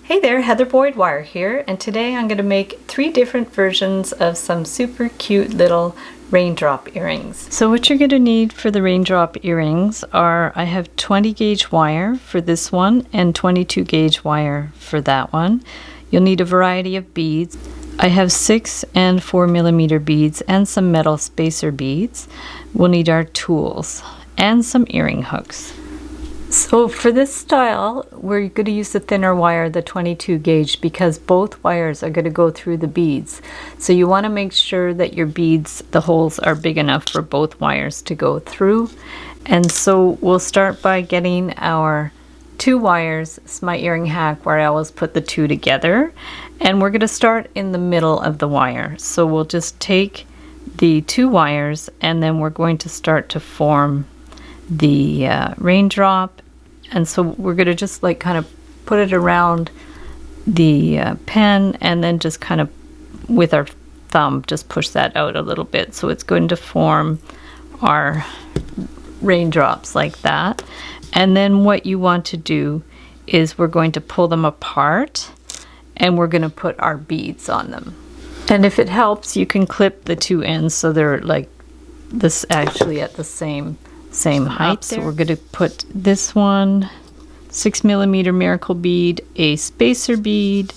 Hey there, Heather Boyd Wire here, and today I'm going to make 3 different versions of some super cute little raindrop earrings. So what you're going to need for the raindrop earrings are, I have 20 gauge wire for this one and 22 gauge wire for that one. You'll need a variety of beads. I have 6 and 4 millimeter beads and some metal spacer beads. We'll need our tools and some earring hooks. So for this style, we're going to use the thinner wire, the 22 gauge, because both wires are going to go through the beads. So you want to make sure that your beads, the holes are big enough for both wires to go through. And so we'll start by getting our 2 wires. It's my earring hack where I always put the 2 together. And we're going to start in the middle of the wire. So we'll just take the 2 wires and then we're going to start to form the raindrop. And so we're going to just like kind of put it around the pen and then just kind of with our thumb just push that out a little bit, so it's going to form our raindrops like that. And then what you want to do is we're going to pull them apart and we're going to put our beads on them. And if it helps, you can clip the 2 ends so they're like this, actually at the same height. So we're going to put this one 6 millimeter miracle bead, a spacer bead.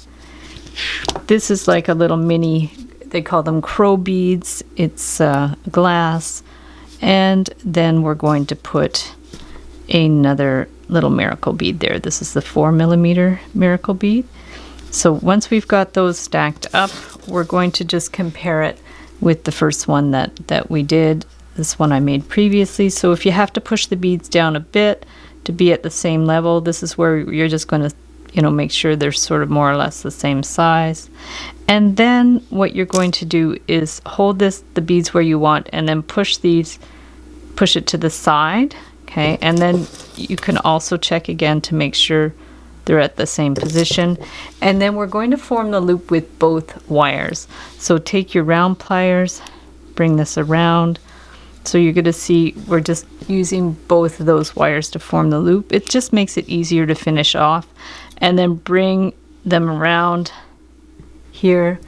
This is like a little mini, they call them crow beads. It's glass. And then we're going to put another little miracle bead there. This is the 4 millimeter miracle bead. So once we've got those stacked up, we're going to just compare it with the first one that we did. This one I made previously. So if you have to push the beads down a bit to be at the same level, this is where you're just going to, make sure they're sort of more or less the same size. And then what you're going to do is hold the beads where you want, and then push it to the side. Okay, and then you can also check again to make sure they're at the same position. And then we're going to form the loop with both wires. So take your round pliers, bring this around. So you're going to see we're just using both of those wires to form the loop. It just makes it easier to finish off. And then bring them around here,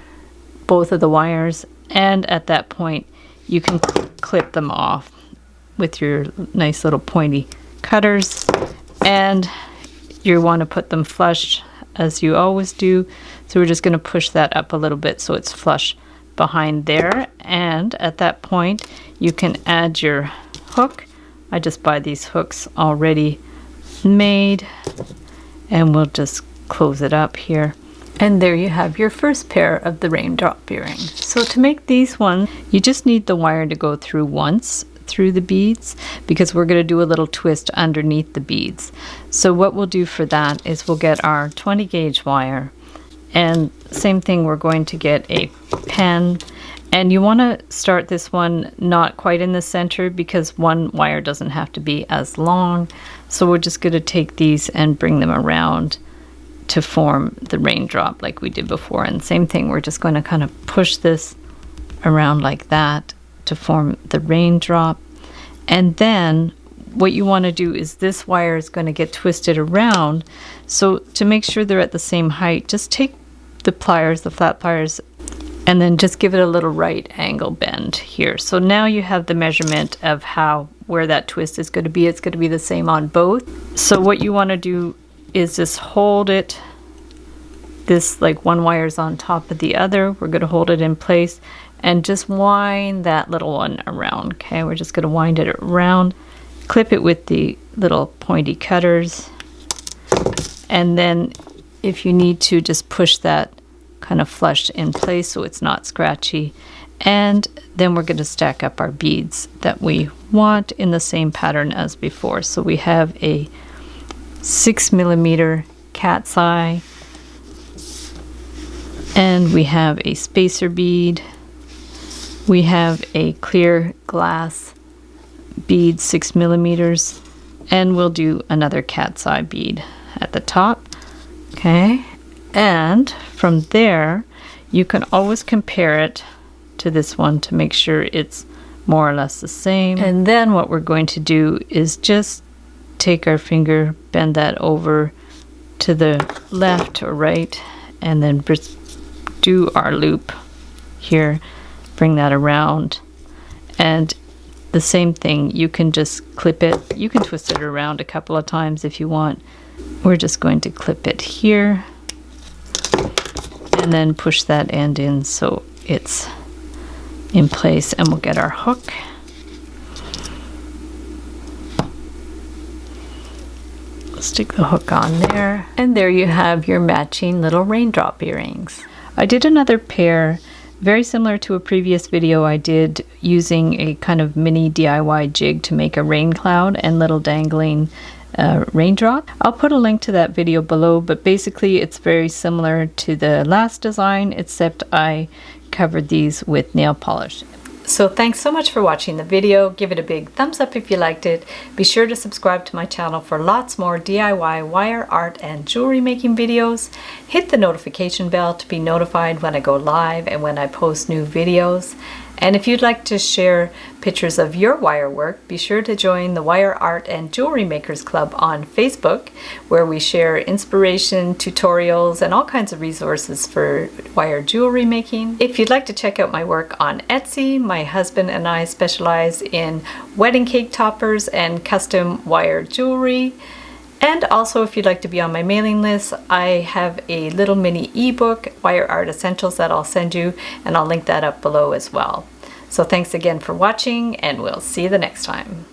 both of the wires. And at that point, you can clip them off with your nice little pointy cutters. And you want to put them flush as you always do. So we're just going to push that up a little bit so it's flush behind there. And at that point you can add your hook. I just buy these hooks already made, and we'll just close it up here. And there you have your first pair of the raindrop earrings. So to make these ones, you just need the wire to go through once through the beads, because we're going to do a little twist underneath the beads. So what we'll do for that is we'll get our 20 gauge wire, and same thing, we're going to get a pen. And you want to start this one not quite in the center because one wire doesn't have to be as long. So we're just going to take these and bring them around to form the raindrop like we did before. And same thing, we're just going to kind of push this around like that to form the raindrop. And then what you want to do is this wire is going to get twisted around. So to make sure they're at the same height, just take the pliers, the flat pliers, and then just give it a little right angle bend here. So now you have the measurement of where that twist is going to be. It's going to be the same on both. So what you want to do is just hold it, this like one wire's on top of the other. We're going to hold it in place and just wind that little one around. Okay, we're just going to wind it around, clip it with the little pointy cutters, and then if you need to, just push that kind of flush in place so it's not scratchy. And then we're going to stack up our beads that we want in the same pattern as before. So we have a 6 millimeter cat's eye, and we have a spacer bead, we have a clear glass bead 6 millimeters, and we'll do another cat's eye bead at the top. Okay, and from there you can always compare it to this one to make sure it's more or less the same. And then what we're going to do is just take our finger, bend that over to the left or right, and then do our loop here, bring that around, and the same thing, you can just clip it. You can twist it around a couple of times if you want. We're just going to clip it here and then push that end in so it's in place, and we'll get our hook. Stick the hook on there, and there you have your matching little raindrop earrings. I did another pair very similar to a previous video I did using a kind of mini DIY jig to make a rain cloud and little dangling raindrop. I'll put a link to that video below, but basically it's very similar to the last design, except I covered these with nail polish. So thanks so much for watching the video. Give it a big thumbs up if you liked it. Be sure to subscribe to my channel for lots more DIY wire art and jewelry making videos. Hit the notification bell to be notified when I go live and when I post new videos. And if you'd like to share pictures of your wire work, be sure to join the Wire Art and Jewelry Makers Club on Facebook, where we share inspiration, tutorials, and all kinds of resources for wire jewelry making. If you'd like to check out my work on Etsy, my husband and I specialize in wedding cake toppers and custom wire jewelry. And also, if you'd like to be on my mailing list, I have a little mini ebook, Wire Art Essentials, that I'll send you, and I'll link that up below as well. So thanks again for watching, and we'll see you the next time.